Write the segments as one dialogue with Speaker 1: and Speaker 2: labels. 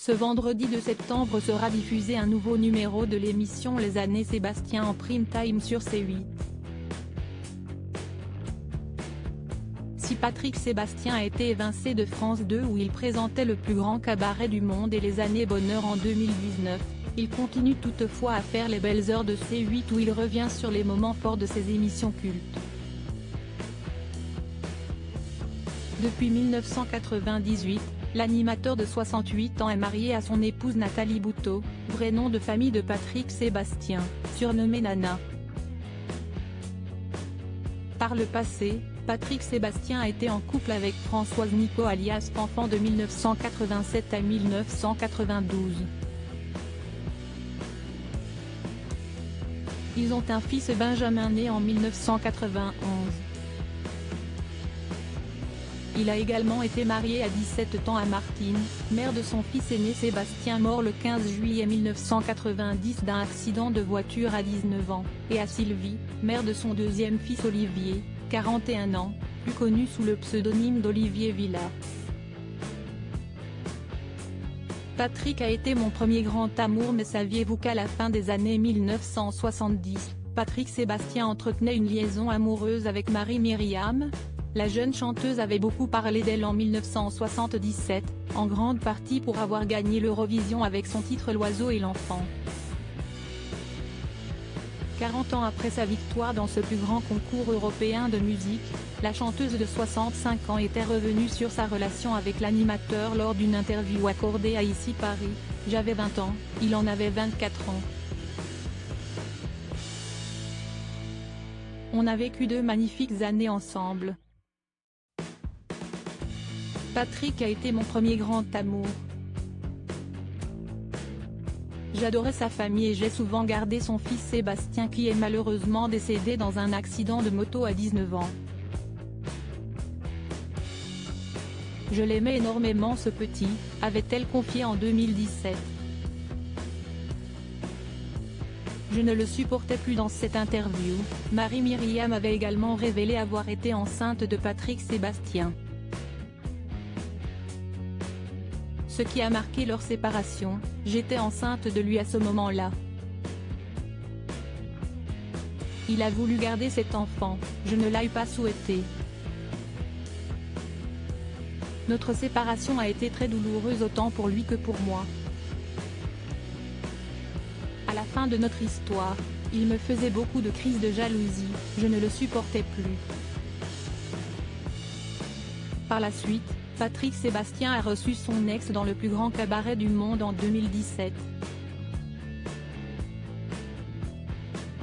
Speaker 1: Ce vendredi 2 septembre sera diffusé un nouveau numéro de l'émission Les Années Sébastien en prime time sur C8. Si Patrick Sébastien a été évincé de France 2 où il présentait le plus grand cabaret du monde et Les Années Bonheur en 2019, il continue toutefois à faire les belles heures de C8 où il revient sur les moments forts de ses émissions cultes. Depuis 1998, l'animateur de 68 ans est marié à son épouse Nathalie Boutot, vrai nom de famille de Patrick Sébastien, surnommé Nana. Par le passé, Patrick Sébastien a été en couple avec Françoise Nico alias Fanfan de 1987 à 1992. Ils ont un fils Benjamin né en 1991. Il a également été marié à 17 ans à Martine, mère de son fils aîné Sébastien mort le 15 juillet 1990 d'un accident de voiture à 19 ans, et à Sylvie, mère de son deuxième fils Olivier, 41 ans, plus connu sous le pseudonyme d'Olivier Villa. Patrick a été mon premier grand amour, mais saviez-vous qu'à la fin des années 1970, Patrick Sébastien entretenait une liaison amoureuse avec Marie-Myriam ? La jeune chanteuse avait beaucoup parlé d'elle en 1977, en grande partie pour avoir gagné l'Eurovision avec son titre L'Oiseau et l'Enfant. 40 ans après sa victoire dans ce plus grand concours européen de musique, la chanteuse de 65 ans était revenue sur sa relation avec l'animateur lors d'une interview accordée à Ici Paris. « J'avais 20 ans, il en avait 24 ans. On a vécu 2 magnifiques années ensemble. Patrick a été mon premier grand amour. J'adorais sa famille et j'ai souvent gardé son fils Sébastien qui est malheureusement décédé dans un accident de moto à 19 ans. Je l'aimais énormément ce petit, avait-elle confié en 2017. Je ne le supportais plus dans cette interview. Marie-Myriam avait également révélé avoir été enceinte de Patrick Sébastien. Ce qui a marqué leur séparation, j'étais enceinte de lui à ce moment-là. Il a voulu garder cet enfant, je ne l'ai pas souhaité. Notre séparation a été très douloureuse autant pour lui que pour moi. À la fin de notre histoire, il me faisait beaucoup de crises de jalousie, je ne le supportais plus. Par la suite, Patrick Sébastien a reçu son ex dans le plus grand cabaret du monde en 2017.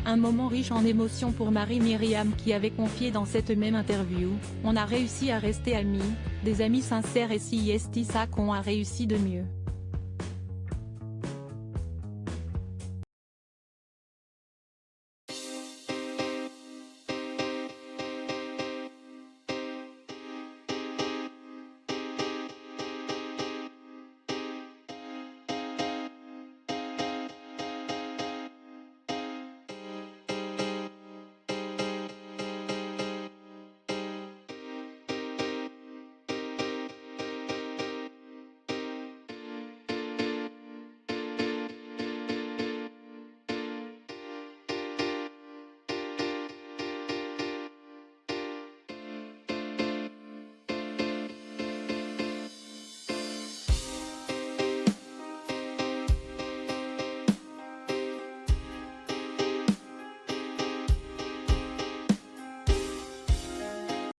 Speaker 1: Un moment riche en émotions pour Marie-Myriam qui avait confié dans cette même interview « On a réussi à rester amis, des amis sincères et si c'est ça qu'on a réussi de mieux.